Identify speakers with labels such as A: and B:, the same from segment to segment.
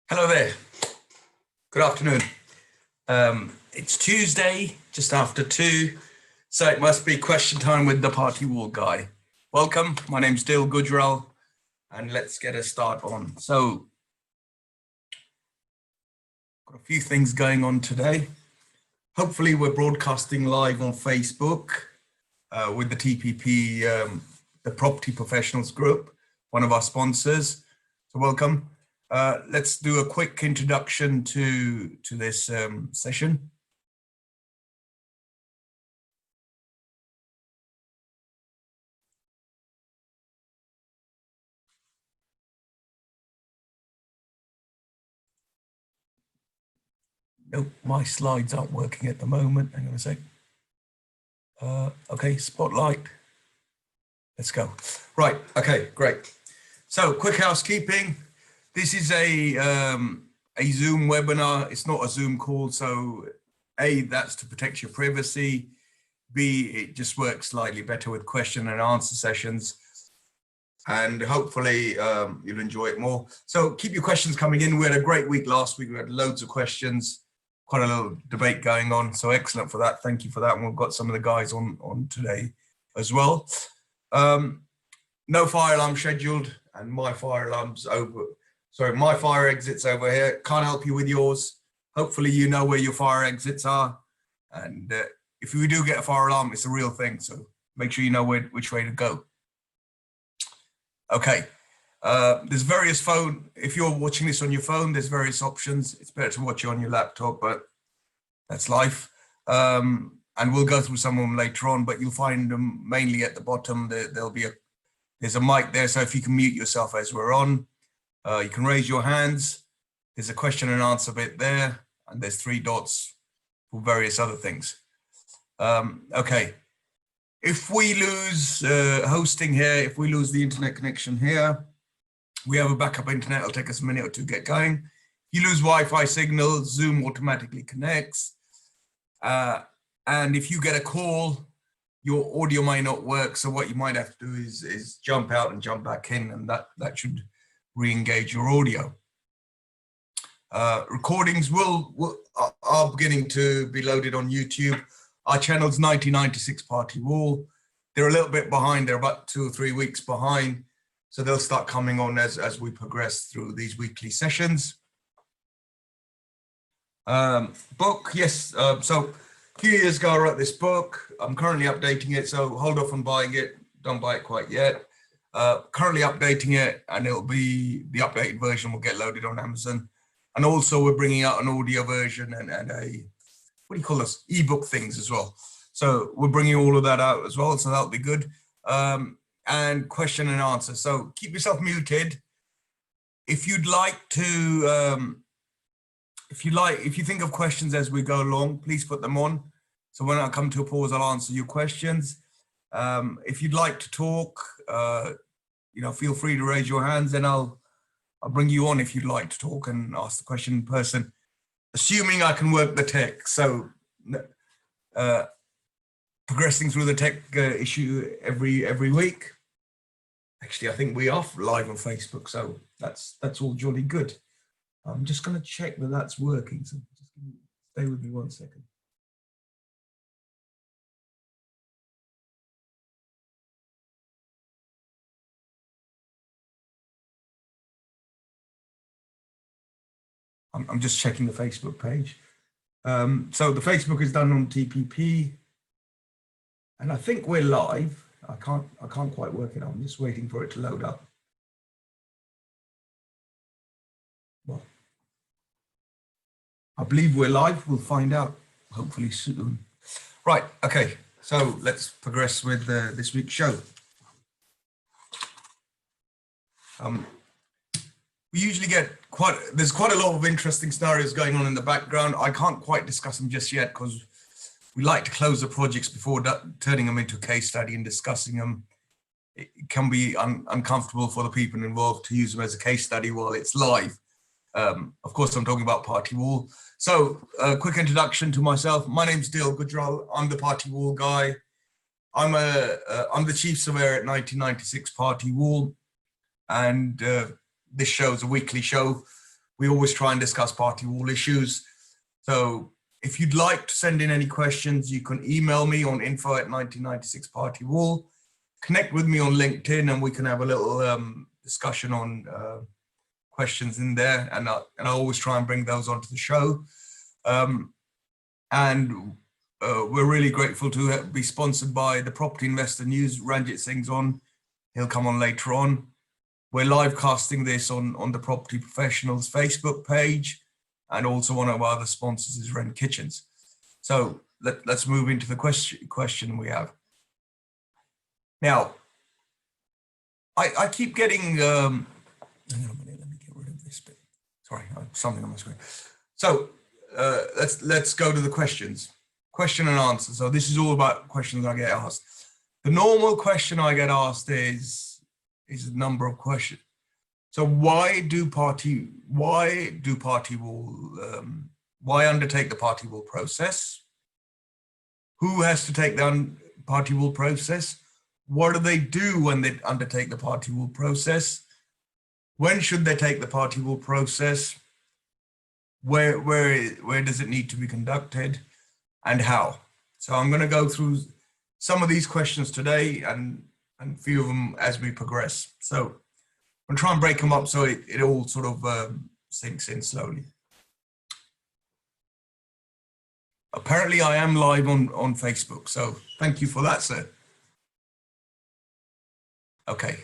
A: Hello there. Good afternoon. It's Tuesday, just after 2, so it must be question time with the party wall guy. Welcome. My name's Dil Gujral, and let's get a start on. So, got a few things going on today. Hopefully, we're broadcasting live on Facebook with the TPP, the Property Professionals Group, one of our sponsors. So, welcome. Let's do a quick introduction to this session. Nope, my slides aren't working at the moment. Hang on a sec. Okay, spotlight. Let's go. Right, okay, great. So, quick housekeeping. This is a Zoom webinar. It's not a Zoom call. So A, that's to protect your privacy. B, it just works slightly better with question and answer sessions. And hopefully you'll enjoy it more. So keep your questions coming in. We had a great week last week. We had loads of questions, quite a little debate going on. So excellent for that. Thank you for that. And we've got some of the guys on today as well. No fire alarm scheduled, and my fire alarm's over. Sorry, my fire exit's over here. Can't help you with yours. Hopefully you know where your fire exits are. And if we do get a fire alarm, it's a real thing. So make sure you know which way to go. Okay, there's various phone. If you're watching this on your phone, there's various options. It's better to watch it on your laptop, but that's life. And we'll go through some of them later on, but you'll find them mainly at the bottom. There's a mic there. So if you can mute yourself as we're on. You can raise your hands. There's a question and answer bit there, and there's 3 dots for various other things. Okay, if we lose hosting here, if we lose the internet connection here, we have a backup internet. It'll take us a minute or 2 to get going. If you lose Wi-Fi signal, Zoom automatically connects. And if you get a call, your audio might not work. So what you might have to do is jump out and jump back in, and that should re-engage your audio. Recordings are beginning to be loaded on YouTube. Our channel's 1996 Party Wall. They're a little bit behind. They're about 2 or 3 weeks behind. So they'll start coming on as we progress through these weekly sessions. Book, yes. So a few years ago, I wrote this book. I'm currently updating it. So hold off on buying it. Don't buy it quite yet. Currently updating it, and it'll be the updated version will get loaded on Amazon. And also we're bringing out an audio version and a, what do you call this, ebook things as well. So we're bringing all of that out as well. So that'll be good. And question and answer. So keep yourself muted. If you'd like to, if you think of questions as we go along, please put them on. So when I come to a pause, I'll answer your questions. If you'd like to talk, feel free to raise your hands, and I'll bring you on if you'd like to talk and ask the question in person, assuming I can work the tech. So progressing through the tech issue every week. Actually, I think we are live on Facebook, so that's all jolly good. I'm just going to check that that's working. So just stay with me 1 second. I'm just checking the Facebook page. So the Facebook is done on TPP, and I think we're live. I can't quite work it out. I'm just waiting for it to load up. Well, I believe we're live. We'll find out hopefully soon. Right. Okay. So let's progress with this week's show. We usually get there's quite a lot of interesting scenarios going on in the background. I can't quite discuss them just yet because we like to close the projects before turning them into a case study and discussing them. It can be uncomfortable for the people involved to use them as a case study while it's live. Of course, I'm talking about Party Wall. So a quick introduction to myself. My name's Dil Gujral. I'm the Party Wall guy. I'm the chief surveyor at 1996 Party Wall. And this show is a weekly show. we always try and discuss party wall issues. So if you'd like to send in any questions, you can email me on info@1996 Party Wall, connect with me on LinkedIn, and we can have a little discussion on questions in there. And I always try and bring those onto the show. And we're really grateful to be sponsored by the Property Investor News. Ranjit Singh's on. He'll come on later on. We're live casting this on the Property Professionals Facebook page, and also one of our other sponsors is Wren Kitchens. So let's move into the question we have. Now, I keep getting, hang on a minute, let me get rid of this bit. Sorry, something on my screen. So let's go to the questions. Question and answer. So this is all about questions I get asked. The normal question I get asked is a number of questions. So why undertake the party wall process? Who has to take the party wall process? What do they do when they undertake the party wall process? When should they take the party wall process? Where does it need to be conducted, and how? So I'm going to go through some of these questions today and a few of them as we progress. So I'm trying to break them up so it all sort of sinks in slowly. Apparently I am live on Facebook, so thank you for that, sir. Okay.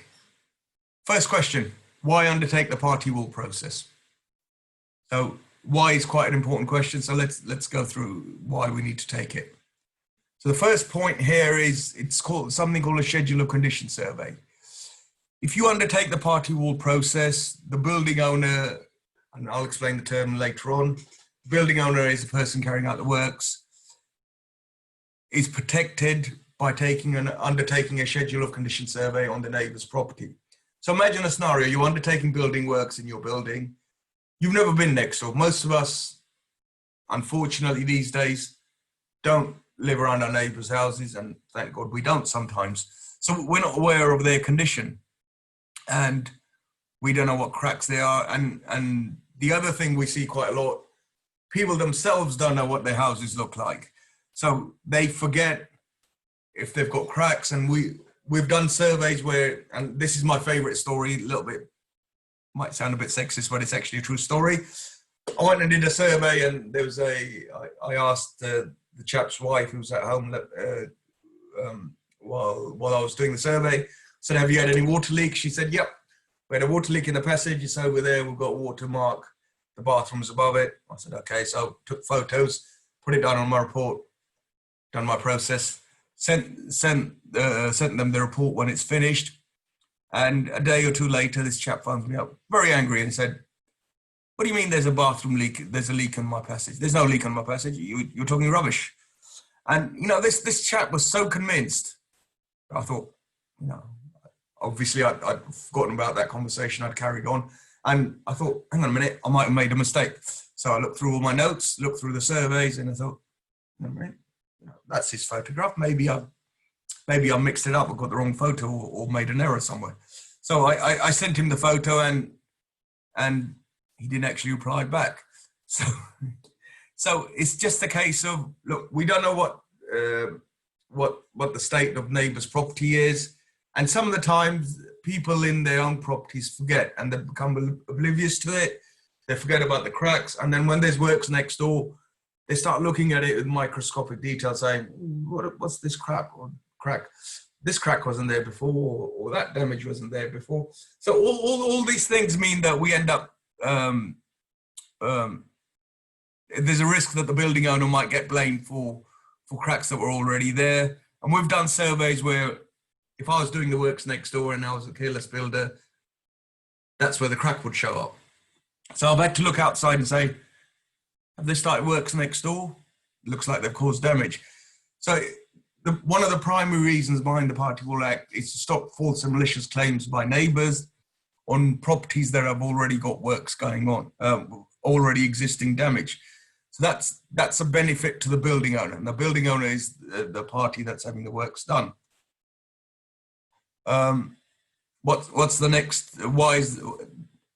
A: First question, why undertake the party wall process? So why is quite an important question, so let's go through why we need to take it. So the first point here is it's called something called a schedule of condition survey. If you undertake the party wall process, the building owner, and I'll explain the term later on, building owner is the person carrying out the works, is protected by undertaking a schedule of condition survey on the neighbour's property. So imagine a scenario, you're undertaking building works in your building. You've never been next door. Most of us, unfortunately these days, don't live around our neighbours' houses, and thank God we don't sometimes. So we're not aware of their condition, and we don't know what cracks they are. And the other thing we see quite a lot, people themselves don't know what their houses look like. So they forget if they've got cracks, and we've done surveys where, and this is my favourite story, a little bit, might sound a bit sexist, but it's actually a true story. I went and did a survey, and there was I asked the chap's wife who was at home while I was doing the survey, said, have you had any water leaks? She said, yep, we had a water leak in the passage. It's over there. We've got a watermark. The bathroom's above it. I said, okay. So took photos, put it down on my report, done my process, sent them the report when it's finished. And a day or two later, this chap phones me up, very angry, and said, what do you mean there's a bathroom leak? There's a leak in my passage. There's no leak in my passage. You're talking rubbish. And, you know, this chap was so convinced. I thought, you know, obviously I'd forgotten about that conversation. I'd carried on. And I thought, hang on a minute, I might have made a mistake. So I looked through all my notes, looked through the surveys, and I thought, hang on a minute, that's his photograph. Maybe I mixed it up, I got the wrong photo or made an error somewhere. So I sent him the photo, and he didn't actually reply back. So it's just a case of, look, we don't know what the state of neighbour's property is, and some of the times people in their own properties forget, and they become oblivious to it. They forget about the cracks, and then when there's works next door, they start looking at it with microscopic detail, saying, what's this crack? Or crack, this crack wasn't there before, or that damage wasn't there before. So all these things mean that we end up, there's a risk that the building owner might get blamed for cracks that were already there. And we've done surveys where if I was doing the works next door and I was a careless builder, that's where the crack would show up. So I've had to look outside and say, have they started works next door? Looks like they've caused damage. So one of the primary reasons behind the Party Wall Act is to stop false and malicious claims by neighbours on properties that have already got works going on, already existing damage. So that's a benefit to the building owner, and the building owner is the party that's having the works done. What's the next? Why is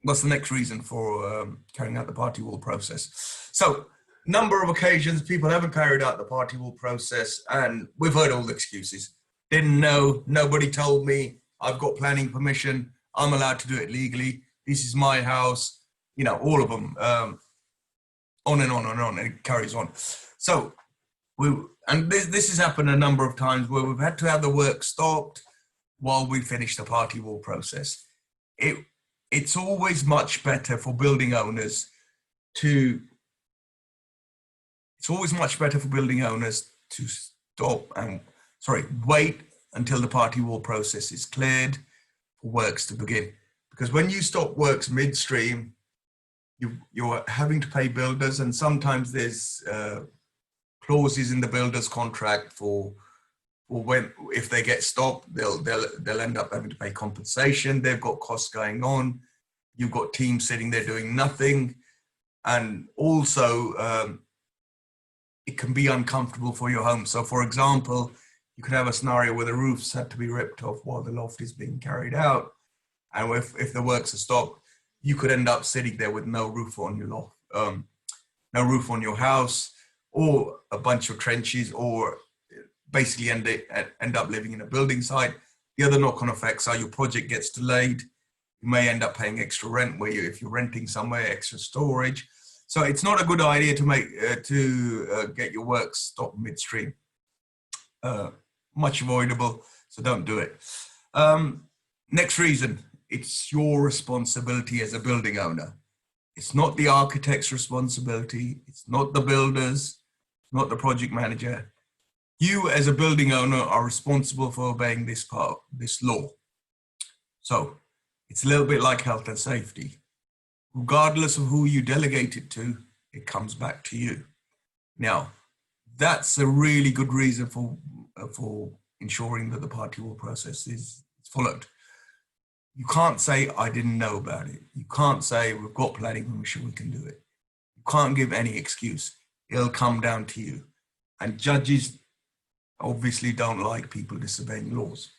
A: what's the next reason for carrying out the party wall process? So, number of occasions people haven't carried out the party wall process, and we've heard all the excuses. Didn't know, nobody told me, I've got planning permission, I'm allowed to do it legally, this is my house, you know, all of them, on and on and on, and it carries on. So, this has happened a number of times where we've had to have the work stopped while we finish the party wall process. It's always much better for building owners to wait until the party wall process is cleared for works to begin. Because when you stop works midstream, you're having to pay builders, and sometimes there's clauses in the builder's contract for when, if they get stopped, they'll end up having to pay compensation. They've got costs going on. You've got teams sitting there doing nothing, and also it can be uncomfortable for your home. So, for example, you could have a scenario where the roofs had to be ripped off while the loft is being carried out, and if the works are stopped, you could end up sitting there with no roof on your loft, no roof on your house, or a bunch of trenches, or basically end up living in a building site. The other knock-on effects are your project gets delayed. You may end up paying extra rent if you're renting somewhere, extra storage. So it's not a good idea to get your work stopped midstream. Much avoidable, so don't do it. Next reason, it's your responsibility as a building owner. It's not the architect's responsibility. It's not the builder's, not the project manager. You as a building owner are responsible for obeying this law. So it's a little bit like health and safety. Regardless of who you delegate it to, it comes back to you. Now, that's a really good reason for ensuring that the party wall process is followed. You can't say, I didn't know about it. You can't say, we've got planning permission, we can do it. You can't give any excuse. It'll come down to you. And judges obviously don't like people disobeying laws.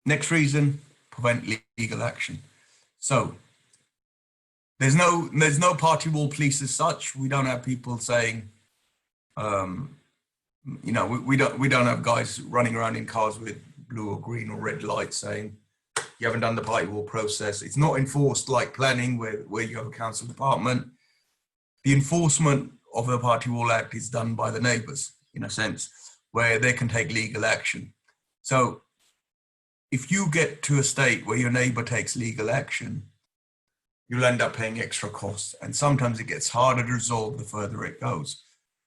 A: Next reason, prevent legal action. So there's no party wall police as such. We don't have people saying, you know, we don't have guys running around in cars with blue or green or red lights saying you haven't done the party wall process. It's not enforced like planning where you have a council department. The enforcement of the Party Wall Act is done by the neighbours, in a sense, where they can take legal action. So if you get to a state where your neighbour takes legal action, you'll end up paying extra costs. And sometimes it gets harder to resolve the further it goes.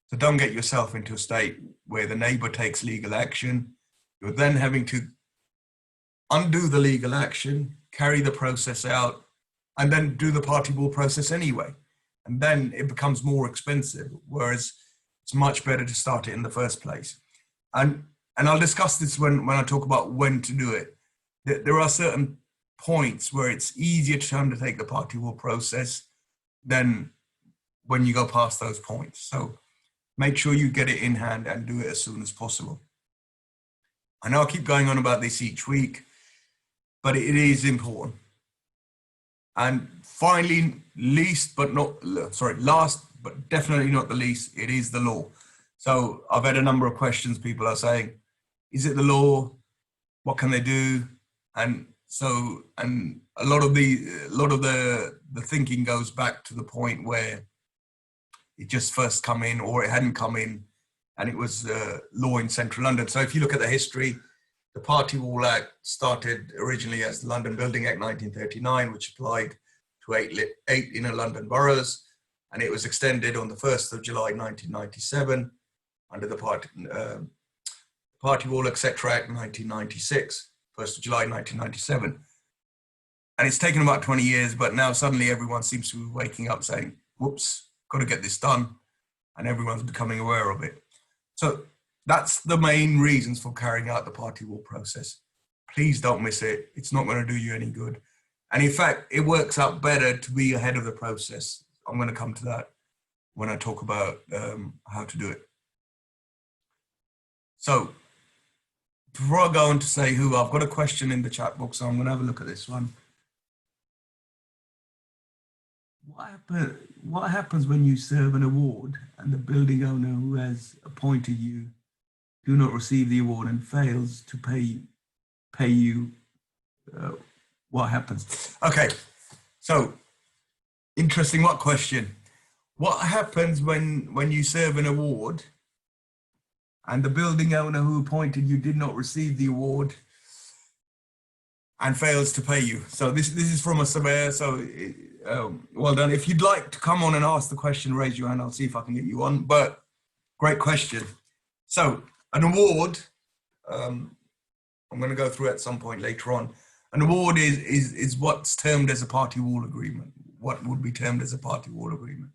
A: So don't get yourself into a state where the neighbour takes legal action. You're then having to undo the legal action, carry the process out, and then do the party wall process anyway. And then it becomes more expensive, whereas it's much better to start it in the first place. And I'll discuss this when I talk about when to do it. There are certain points where it's easier to undertake the party wall process than when you go past those points. So make sure you get it in hand and do it as soon as possible. I know I keep going on about this each week, but it is important. And finally, last but definitely not the least, it is the law. So I've had a number of questions. People are saying, is it the law? What can they do? And a lot of the thinking goes back to the point where it just first come in, or it hadn't come in, and it was law in central London. So if you look at the history, the Party Wall Act started originally as the London Building Act 1939, which applied to eight inner London boroughs, and it was extended on the 1st of July 1997 under the Party Wall Etc. Act 1996, 1st of July 1997. And it's taken about 20 years, but now suddenly everyone seems to be waking up saying, whoops, got to get this done, and everyone's becoming aware of it. So that's the main reasons for carrying out the party wall process. Please don't miss it. It's not going to do you any good. And in fact, it works out better to be ahead of the process. I'm going to come to that when I talk about how to do it. So before I go on to say who, I've got a question in the chat box, so I'm going to have a look at this one. What happens when you serve an award and the building owner who has appointed you do not receive the award and fails to pay you? What happens? Okay, so interesting. What question? What happens when you serve an award and the building owner who appointed you did not receive the award and fails to pay you? So this is from a surveyor. So well done. If you'd like to come on and ask the question, raise your hand. I'll see if I can get you on. But great question. So an award, I'm going to go through at some point later on. An award is what's termed as a party wall agreement. What would be termed as a party wall agreement?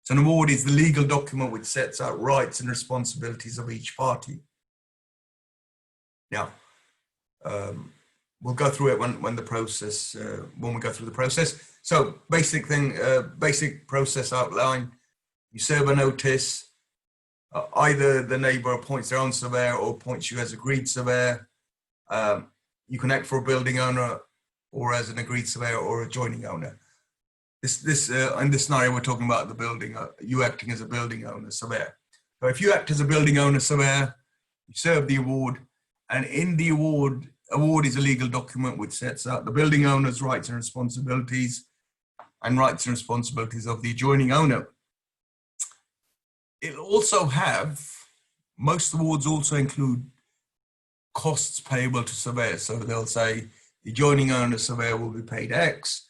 A: So an award is the legal document which sets out rights and responsibilities of each party. Now, we'll go through it when we go through the process. So basic process outline. You serve a notice. Either the neighbour appoints their own surveyor or appoints you as agreed surveyor. You can act for a building owner or as an agreed surveyor or adjoining owner. In this scenario, we're talking about the building, you acting as a building owner surveyor. So if you act as a building owner surveyor, you serve the award, and in the award is a legal document which sets out the building owner's rights and responsibilities of the adjoining owner. It'll also have, most awards also include costs payable to surveyors. So they'll say the adjoining owner surveyor will be paid X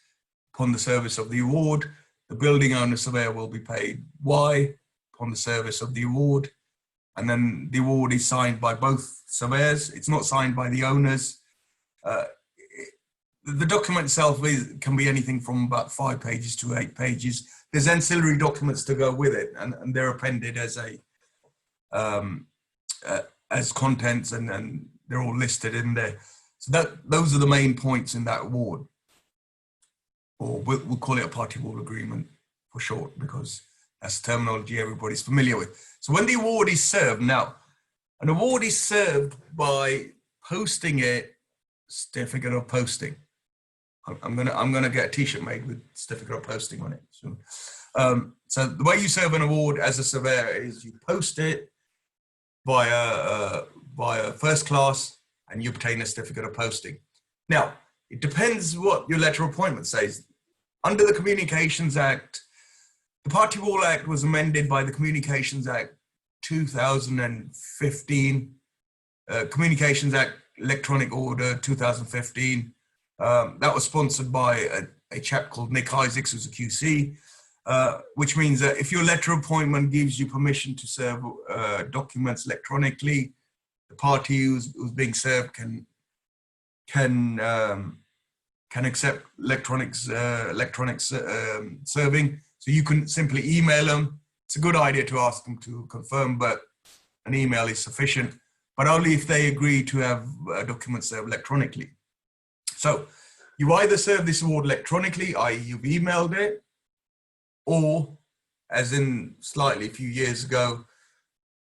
A: upon the service of the award. The building owner surveyor will be paid Y upon the service of the award. And then the award is signed by both surveyors. It's not signed by the owners. The document itself can be anything from about 5 pages to 8 pages. There's ancillary documents to go with it, and they're appended as contents, and they're all listed in there. So those are the main points in that award, or we'll call it a party wall agreement for short, because that's the terminology everybody's familiar with. So when the award is served, now an award is served by posting it, certificate of posting. I'm gonna get a t-shirt made with certificate of posting on it soon. So the way you serve an award as a surveyor is you post it via first class, and you obtain a certificate of posting. Now, it depends what your letter of appointment says. Under the Communications Act, the Party Wall Act was amended by the Communications Act 2015, Communications Act Electronic Order 2015. That was sponsored by a chap called Nick Isaacs, who's a QC, which means that if your letter of appointment gives you permission to serve documents electronically, the party who's being served can accept electronic serving. So you can simply email them. It's a good idea to ask them to confirm, but an email is sufficient, but only if they agree to have documents served electronically. So you either serve this award electronically, i.e. you've emailed it, or, as in slightly a few years ago,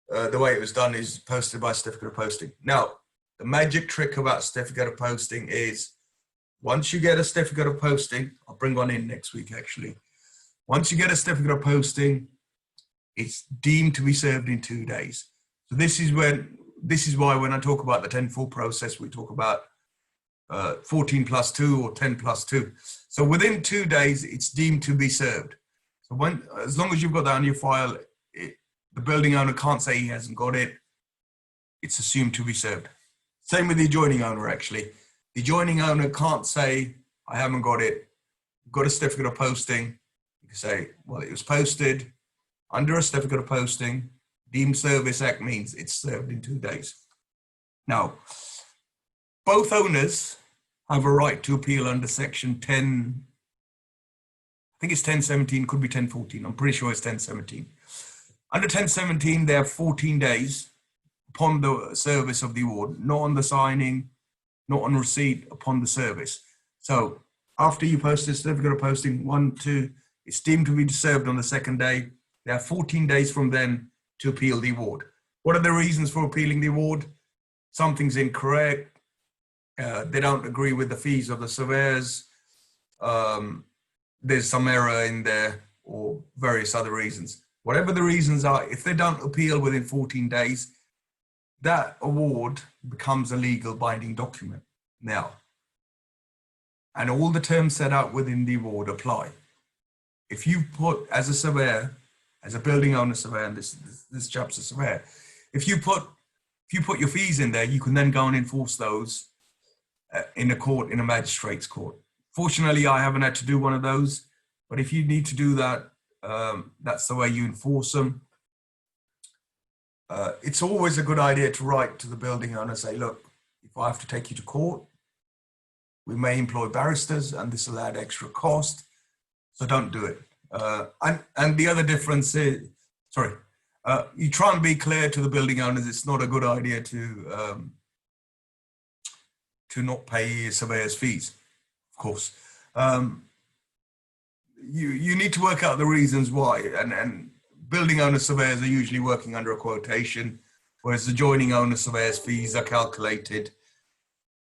A: the way it was done is posted by certificate of posting. Now, the magic trick about certificate of posting is, once you get a certificate of posting, I'll bring one in next week actually. Once you get a certificate of posting, it's deemed to be served in 2 days. So this is why when I talk about the 10-4 process, we talk about 14+2 or 10+2. So within 2 days, it's deemed to be served. So as long as you've got that on your file, the building owner can't say he hasn't got it. It's assumed to be served. Same with the adjoining owner, actually. The adjoining owner can't say, I haven't got it. You've got a certificate of posting. You can say, well, it was posted under a certificate of posting. Deemed Service Act means it's served in 2 days. Now, both owners have a right to appeal under section 10, I think it's 1017, could be 1014. I'm pretty sure it's 1017. Under 1017, they have 14 days upon the service of the award, not on the signing, not on receipt, upon the service. So after you post the certificate of posting, 1, 2, it's deemed to be served on the second day. They have 14 days from then to appeal the award. What are the reasons for appealing the award? Something's incorrect. They don't agree with the fees of the surveyors. There's some error in there, or various other reasons. Whatever the reasons are, if they don't appeal within 14 days, that award becomes a legal binding document now. And all the terms set out within the award apply. If you put, as a surveyor, as a building owner surveyor, and this chap's a surveyor, if you put your fees in there, you can then go and enforce those in a court, in a magistrate's court. Fortunately, I haven't had to do one of those, but if you need to do that, that's the way you enforce them. It's always a good idea to write to the building owner, say, look, if I have to take you to court, we may employ barristers and this will add extra cost, so don't do it. And the other difference is, you try and be clear to the building owners, it's not a good idea to not pay surveyors' fees, of course. You need to work out the reasons why, and building owner surveyors are usually working under a quotation, whereas the adjoining owner surveyors' fees are calculated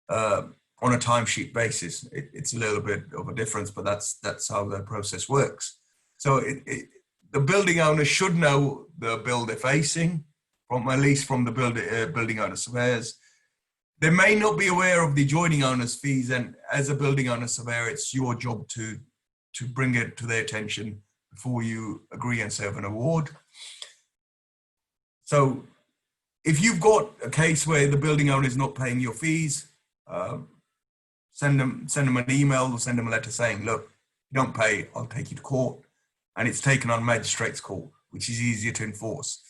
A: on a timesheet basis. It's a little bit of a difference, but that's how the process works. So the building owner should know the bill they're facing, at least from the building owner surveyors. They may not be aware of the adjoining owner's fees, and as a building owner surveyor, it's your job to bring it to their attention before you agree and serve an award. So if you've got a case where the building owner is not paying your fees, send them an email or send them a letter saying, look, you don't pay, I'll take you to court. And it's taken on magistrate's court, which is easier to enforce.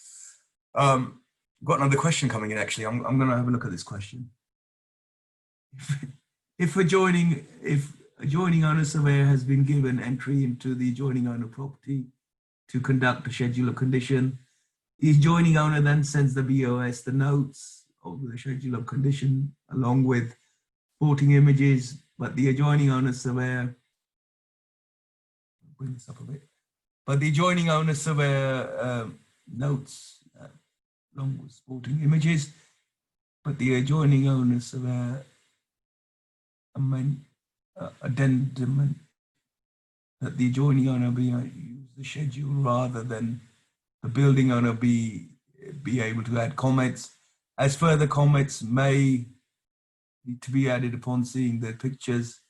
A: Got another question coming in, actually. I'm going to have a look at this question. If adjoining owner surveyor has been given entry into the adjoining owner property to conduct a schedule of condition, the adjoining owner then sends the BOS the notes of the schedule of condition along with supporting images, but the adjoining owner surveyor, bring this up a bit, but the adjoining owner surveyor notes along with supporting images, but the adjoining owner surveyor addendum that the adjoining owner use the schedule rather than the building owner be able to add comments, as further comments may need to be added upon seeing the pictures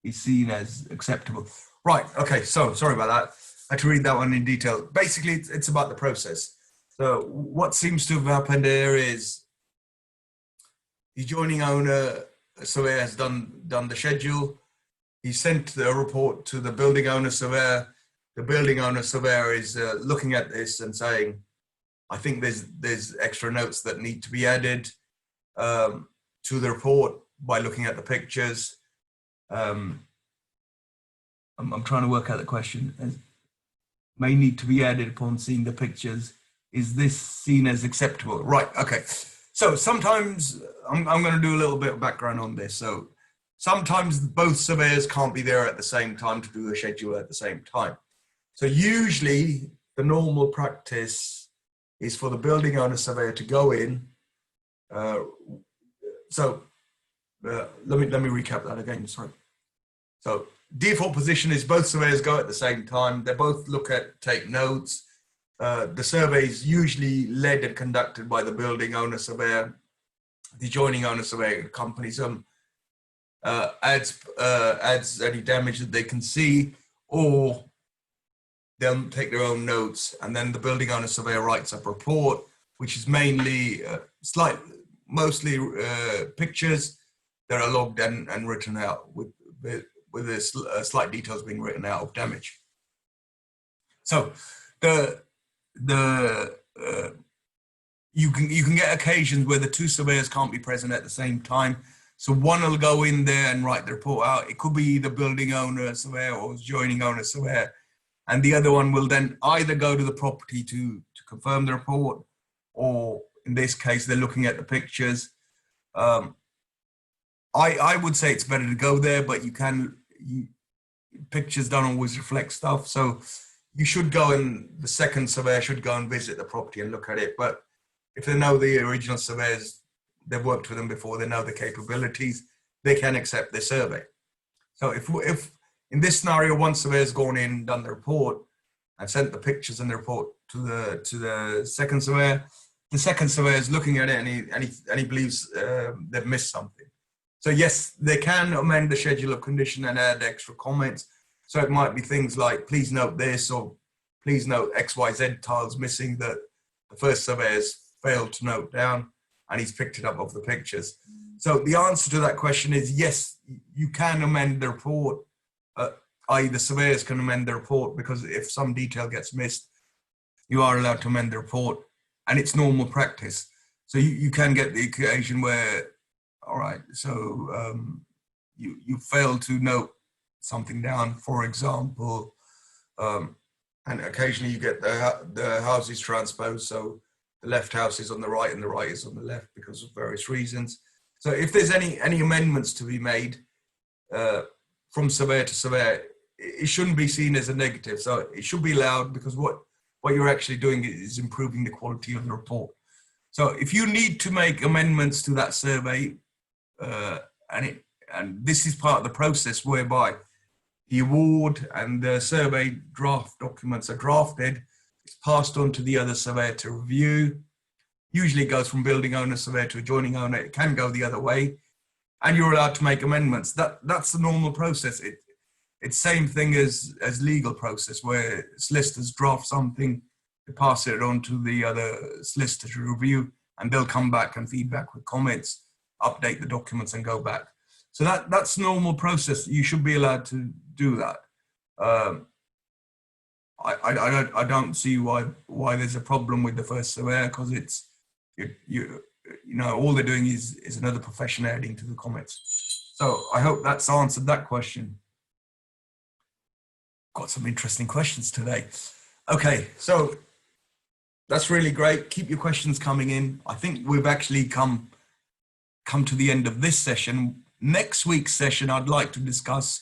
A: is seen as acceptable. Right, okay, so sorry about that. I had to read that one in detail. Basically, it's about the process. So what seems to have happened here is the adjoining owner surveyor has done the schedule. He sent the report to the building owner surveyor. The building owner surveyor is looking at this and saying, I think there's extra notes that need to be added to the report by looking at the pictures. I'm trying to work out the question. May need to be added upon seeing the pictures. Is this seen as acceptable? Right, okay. So sometimes, I'm going to do a little bit of background on this. So sometimes both surveyors can't be there at the same time to do the schedule at the same time. So usually the normal practice is for the building owner surveyor to go in. Let me recap that again, sorry. So default position is both surveyors go at the same time. They both take notes. The survey is usually led and conducted by the building owner surveyor. The adjoining owner surveyor accompanies them, adds any damage that they can see, or they'll take their own notes, and then the building owner surveyor writes up a report, which is mainly mostly pictures that are logged and written out with slight details being written out of damage. So you can get occasions where the two surveyors can't be present at the same time. So one will go in there and write the report out. It could be the building owner surveyor or adjoining owner surveyor, and the other one will then either go to the property to confirm the report, or in this case, they're looking at the pictures. I would say it's better to go there, but pictures don't always reflect stuff. So you should go, and the second surveyor should go and visit the property and look at it. But if they know the original surveyors, they've worked with them before, they know the capabilities, they can accept their survey. So if in this scenario, one surveyor's gone in, done the report, and sent the pictures and the report to the second surveyor, the second surveyor is looking at it and he believes they've missed something. So yes, they can amend the schedule of condition and add extra comments. So it might be things like, please note this, or please note XYZ tiles missing that the first surveyor's failed to note down, and he's picked it up off the pictures. So the answer to that question is yes, you can amend the report, i.e. the surveyors can amend the report, because if some detail gets missed, you are allowed to amend the report, and it's normal practice. So you can get the occasion where, all right, so you fail to note something down, for example, and occasionally you get the houses transposed, so the left house is on the right and the right is on the left because of various reasons. So if there's any amendments to be made from surveyor to surveyor, it shouldn't be seen as a negative. So it should be allowed, because what you're actually doing is improving the quality of the report. So if you need to make amendments to that survey, and this is part of the process whereby the award and the survey draft documents are drafted, it's passed on to the other surveyor to review. Usually it goes from building owner surveyor to adjoining owner. It can go the other way, and you're allowed to make amendments. That's the normal process. It's same thing as legal process, where solicitors draft something, they pass it on to the other solicitor to review, and they'll come back and feedback with comments, update the documents and go back. So that's normal process. You should be allowed to do that. I don't see why there's a problem with the first surveyor, because it's you know, all they're doing is another profession adding to the comments. So I hope that's answered that question. Got some interesting questions today. Okay, so that's really great. Keep your questions coming in. I think we've actually come to the end of this session. Next week's session, I'd like to discuss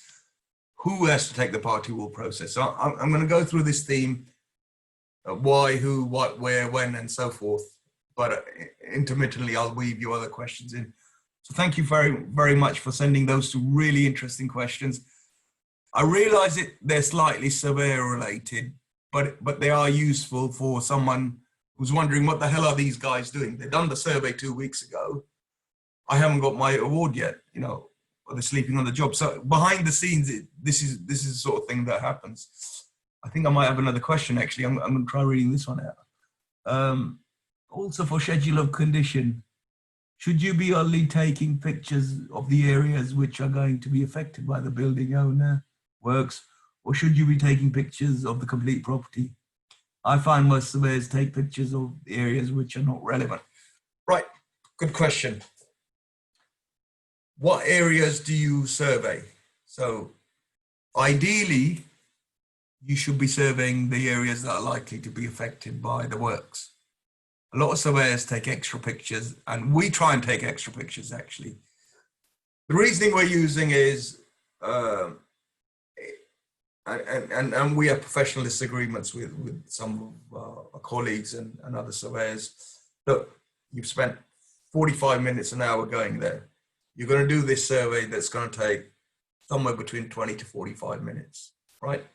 A: who has to take the party wall process. So I'm going to go through this theme, why, who, what, where, when, and so forth. But intermittently, I'll weave you other questions in. So thank you very, very much for sending those two really interesting questions. I realize they're slightly surveyor related, but they are useful for someone who's wondering, what the hell are these guys doing? They've done the survey 2 weeks ago. I haven't got my award yet, you know, or they're sleeping on the job. So behind the scenes, this is the sort of thing that happens. I think I might have another question, actually. I'm going to try reading this one out. Also for schedule of condition, should you be only taking pictures of the areas which are going to be affected by the building owner works, or should you be taking pictures of the complete property? I find most surveyors take pictures of the areas which are not relevant. Right, good question. What areas do you survey? So ideally, you should be surveying the areas that are likely to be affected by the works. A lot of surveyors take extra pictures, and we try and take extra pictures actually. The reasoning we're using is, and we have professional disagreements with some of our colleagues and other surveyors. Look, you've spent 45 minutes, an hour going there. You're going to do this survey that's going to take somewhere between 20 to 45 minutes, right?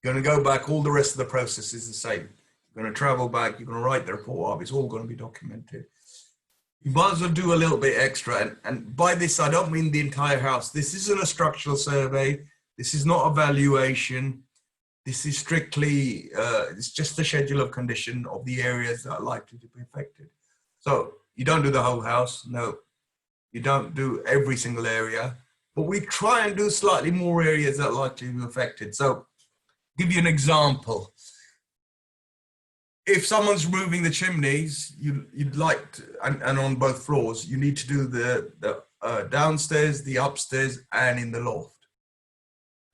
A: You're going to go back, all the rest of the process is the same. You're going to travel back, you're going to write the report up, it's all going to be documented. You might as well do a little bit extra. And by this, I don't mean the entire house. This isn't a structural survey. This is not a valuation. This is strictly, it's just a schedule of condition of the areas that are likely to be affected. So you don't do the whole house, no. You don't do every single area, but we try and do slightly more areas that are likely to be affected. So give you an example. If someone's removing the chimneys, you'd like to, and on both floors, you need to do the downstairs, the upstairs, and in the loft.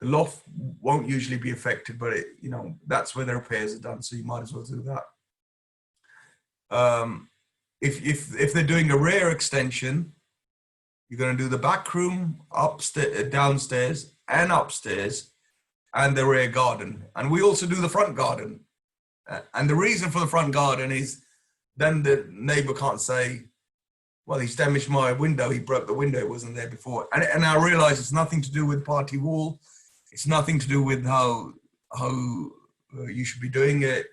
A: The loft won't usually be affected, but you know, that's where the repairs are done, so you might as well do that. If they're doing a rear extension, you're going to do the back room, upstairs, downstairs, and upstairs, and the rear garden. And we also do the front garden. And the reason for the front garden is then the neighbor can't say, well, he's damaged my window, he broke the window, it wasn't there before. And I realize it's nothing to do with party wall. It's nothing to do with how you should be doing it.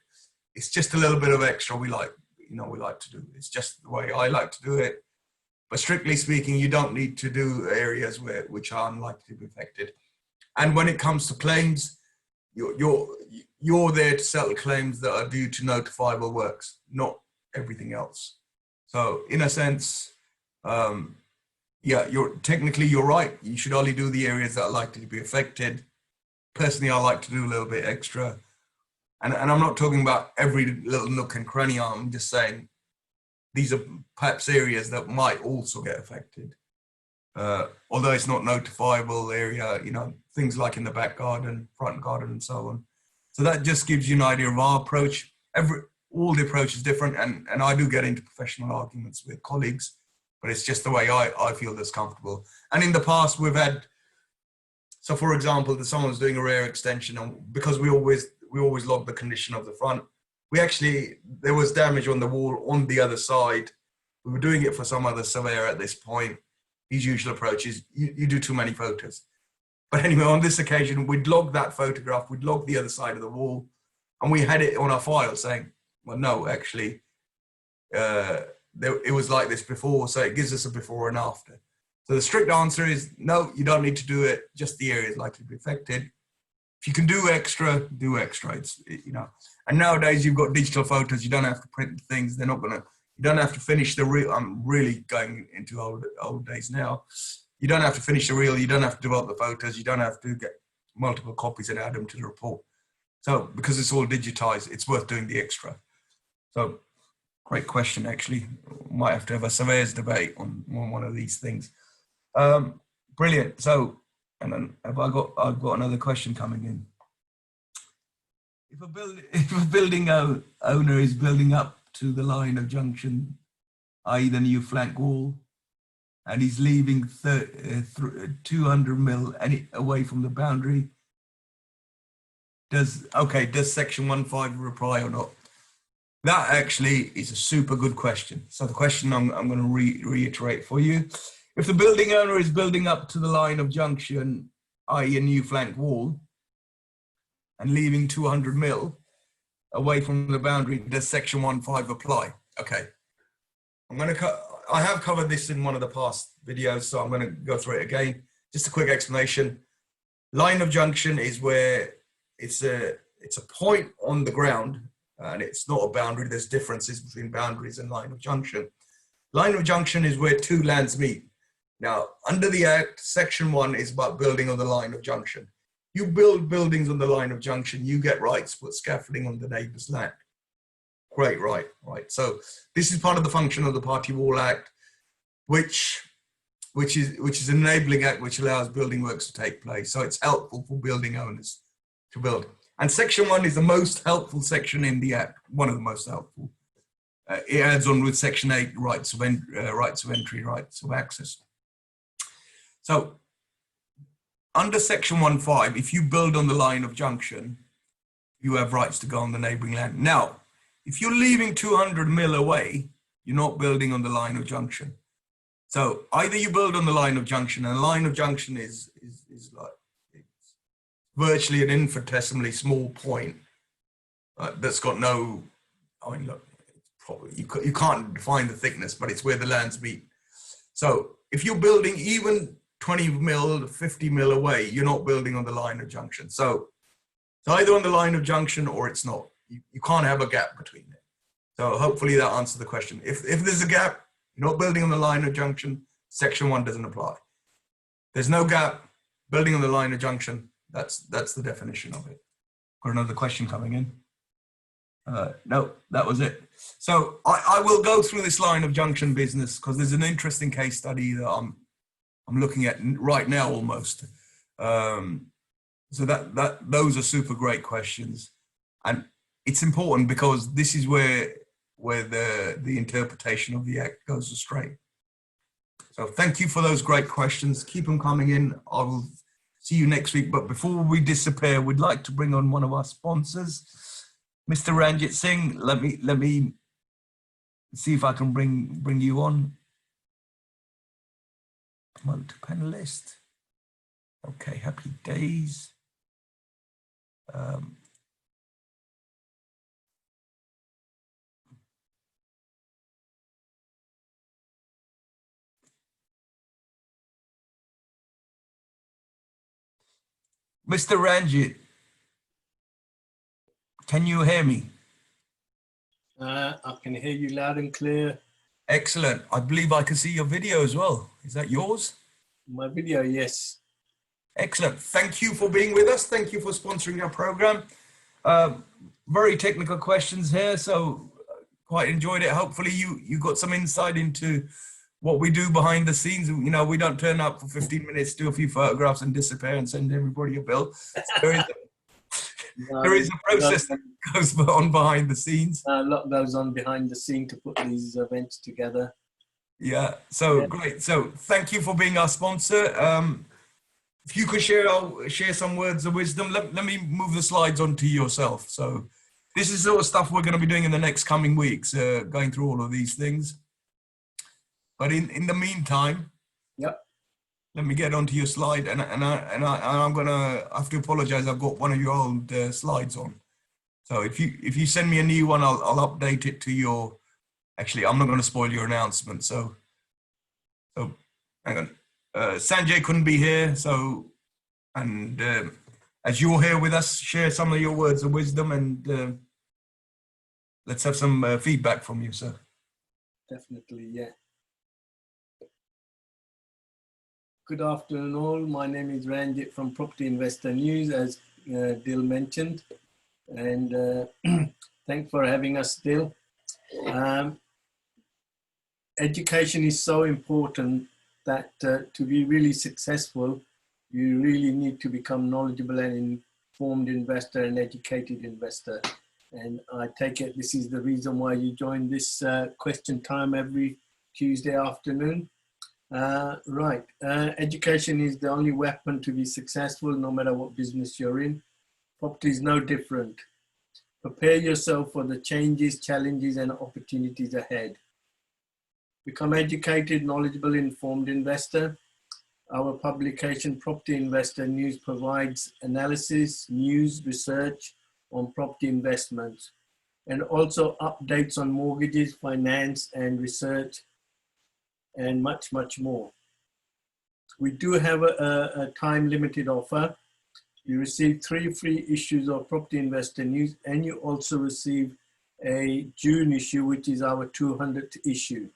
A: It's just a little bit of extra we like to do. It's just the way I like to do it. But strictly speaking, you don't need to do areas which are unlikely to be affected. And when it comes to claims, you're there to settle claims that are due to notifiable works, not everything else. So in a sense, yeah, you're right. You should only do the areas that are likely to be affected. Personally, I like to do a little bit extra. And I'm not talking about every little nook and cranny. I'm just saying these are perhaps areas that might also get affected. Although it's not notifiable area, things like in the back garden, front garden, and so on. So that just gives you an idea of our approach. All the approach is different, and I do get into professional arguments with colleagues, but it's just the way I feel that's comfortable. And in the past, we've had, so for example, that someone's doing a rear extension, and because we always log the condition of the front, there was damage on the wall on the other side. We were doing it for some other surveyor at this point. His usual approach is you do too many photos. But anyway, on this occasion, we'd log that photograph, we'd log the other side of the wall, and we had it on our file saying, well, no, actually, it was like this before, so it gives us a before and after. So the strict answer is, no, you don't need to do it, just the area is likely to be affected. If you can do extra, do extra. And nowadays you've got digital photos, you don't have to print things, you don't have to finish the reel. I'm really going into old days now. You don't have to finish the reel, you don't have to develop the photos, you don't have to get multiple copies and add them to the report. So because it's all digitized, it's worth doing the extra. So great question, actually. Might have to have a surveyor's debate on one of these things. Brilliant. So, and then I've got another question coming in. If a building owner is building up to the line of junction, i.e. the new flank wall, and he's leaving 200 mil away from the boundary, does section 1.5 reply or not? That actually is a super good question. So the question I'm going to reiterate for you. If the building owner is building up to the line of junction, i.e. a new flank wall, and leaving 200 mil away from the boundary, does section 1.5 apply? Okay. I have covered this in one of the past videos, so I'm going to go through it again. Just a quick explanation. Line of junction is where it's a point on the ground, and it's not a boundary. There's differences between boundaries and line of junction. Line of junction is where two lands meet. Now, under the Act, Section 1 is about building on the line of junction. You build buildings on the line of junction, you get rights to put scaffolding on the neighbour's land. Great, right. So this is part of the function of the Party Wall Act, which is an enabling act which allows building works to take place. So it's helpful for building owners to build. And Section 1 is the most helpful section in the Act, one of the most helpful. It adds on with Section 8, rights of entry, rights of access. So under Section 1.5, if you build on the line of junction, you have rights to go on the neighbouring land. Now, if you're leaving 200 mil away, you're not building on the line of junction. So either you build on the line of junction, and the line of junction is like, it's virtually an infinitesimally small point that's got no, I mean, look, probably, you can't define the thickness, but it's where the lands meet. So if you're building even 20 mil, 50 mil away, you're not building on the line of junction. So it's either on the line of junction or it's not. You can't have a gap between it. So hopefully that answers the question. If there's a gap, you're not building on the line of junction, Section 1 doesn't apply. There's no gap, building on the line of junction, that's the definition of it. Got another question coming in? No, that was it. So I will go through this line of junction business because there's an interesting case study that I'm looking at right now almost. So those are super great questions. And it's important because this is where the interpretation of the Act goes astray. So thank you for those great questions. Keep them coming in. I will see you next week. But before we disappear, we'd like to bring on one of our sponsors, Mr. Ranjit Singh. Let me see if I can bring you on. Promote to panelist. Okay, happy days. Mr. Ranjit, can you hear me?
B: I can hear you loud and clear.
A: Excellent. I believe I can see your video as well. Is that yours?
B: My video, yes.
A: Excellent. Thank you for being with us. Thank you for sponsoring our program. Very technical questions here, so quite enjoyed it. Hopefully you got some insight into what we do behind the scenes. You know, we don't turn up for 15 minutes, do a few photographs and disappear and send everybody a bill. So there is a process that goes on behind the scenes.
B: A lot goes on behind the scene to put these events together.
A: Yeah, so great. So thank you for being our sponsor. If you could share some words of wisdom, let me move the slides onto yourself. So this is the sort of stuff we're going to be doing in the next coming weeks, going through all of these things. But in the meantime, let me get onto your slide, and I'm gonna have to apologize. I've got one of your old slides on. So if you send me a new one, I'll update it to your. Actually, I'm not going to spoil your announcement. So hang on. Sanjay couldn't be here, so as you're here with us, share some of your words of wisdom, and let's have some feedback from you, sir.
B: Definitely, yeah. Good afternoon all. My name is Ranjit from Property Investor News, as Dil mentioned, and thanks for having us, Dil. Education is so important that to be really successful, you really need to become knowledgeable and informed investor and educated investor. And I take it this is the reason why you join this question time every Tuesday afternoon. Right, education is the only weapon to be successful no matter what business you're in. Property is no different. Prepare yourself for the changes, challenges and opportunities ahead. Become educated, knowledgeable, informed investor. Our publication, Property Investor News, provides analysis, news, research on property investments, and also updates on mortgages, finance, and research, and much, much more. We do have a time-limited offer. You receive 3 free issues of Property Investor News, and you also receive a June issue, which is our 200th issue.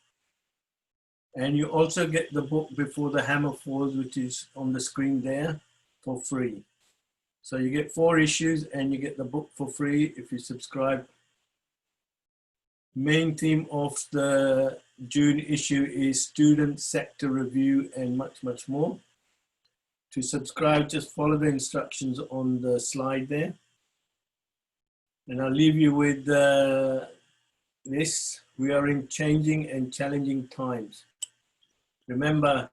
B: And you also get the book Before the Hammer Falls, which is on the screen there, for free. So you get 4 issues and you get the book for free if you subscribe. Main theme of the June issue is student sector review and much, much more. To subscribe, just follow the instructions on the slide there. And I'll leave you with this. We are in changing and challenging times. Remember,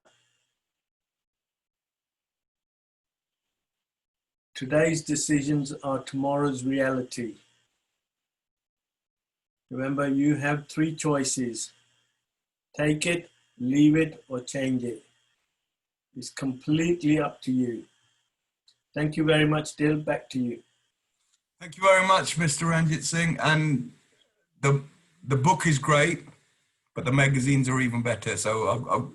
B: today's decisions are tomorrow's reality. Remember, you have 3 choices. Take it, leave it, or change it. It's completely up to you. Thank you very much, Dil. Back to you.
A: Thank you very much, Mr. Ranjit Singh. And the book is great, but the magazines are even better. So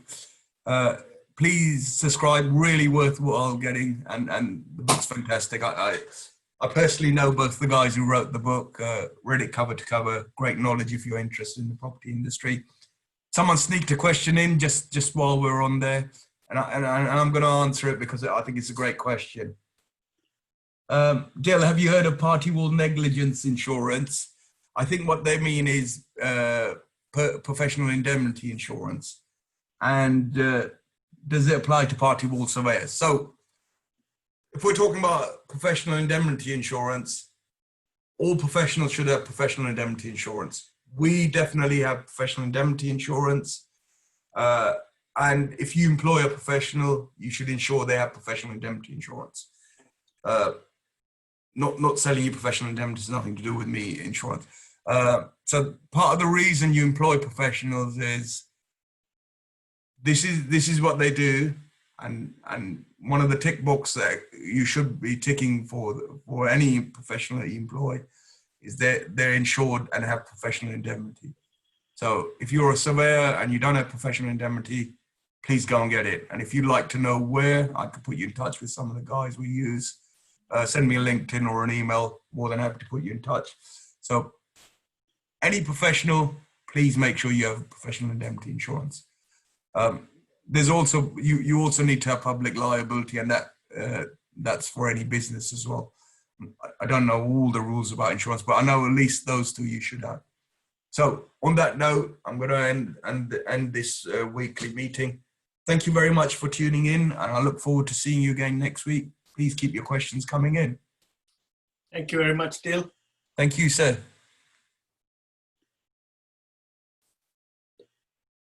A: please subscribe, really worthwhile getting, and the book's fantastic. I personally know both the guys who wrote the book, read it cover to cover, great knowledge if you're interested in the property industry. Someone sneaked a question in just while we're on there, and I'm going to answer it because I think it's a great question. Dil, have you heard of party wall negligence insurance? I think what they mean is professional indemnity insurance. And does it apply to party wall surveyors? So if we're talking about professional indemnity insurance, all professionals should have professional indemnity insurance. We definitely have professional indemnity insurance. And if you employ a professional, you should ensure they have professional indemnity insurance. Not selling you professional indemnity has nothing to do with me insurance. So part of the reason you employ professionals is this is what they do, and one of the tick box that you should be ticking for any professional that you employ is they're insured and have professional indemnity. So if you're a surveyor and you don't have professional indemnity, please go and get it. And if you'd like to know where, I could put you in touch with some of the guys we use. Send me a LinkedIn or an email. More than happy to put you in touch. So any professional, please make sure you have professional indemnity insurance. There's also, you also need to have public liability, and that's for any business as well. I don't know all the rules about insurance, but I know at least those two you should have. So on that note, I'm going to end this weekly meeting. Thank you very much for tuning in, and I look forward to seeing you again next week. Please keep your questions coming in.
B: Thank you very much, Dil.
A: Thank you, sir.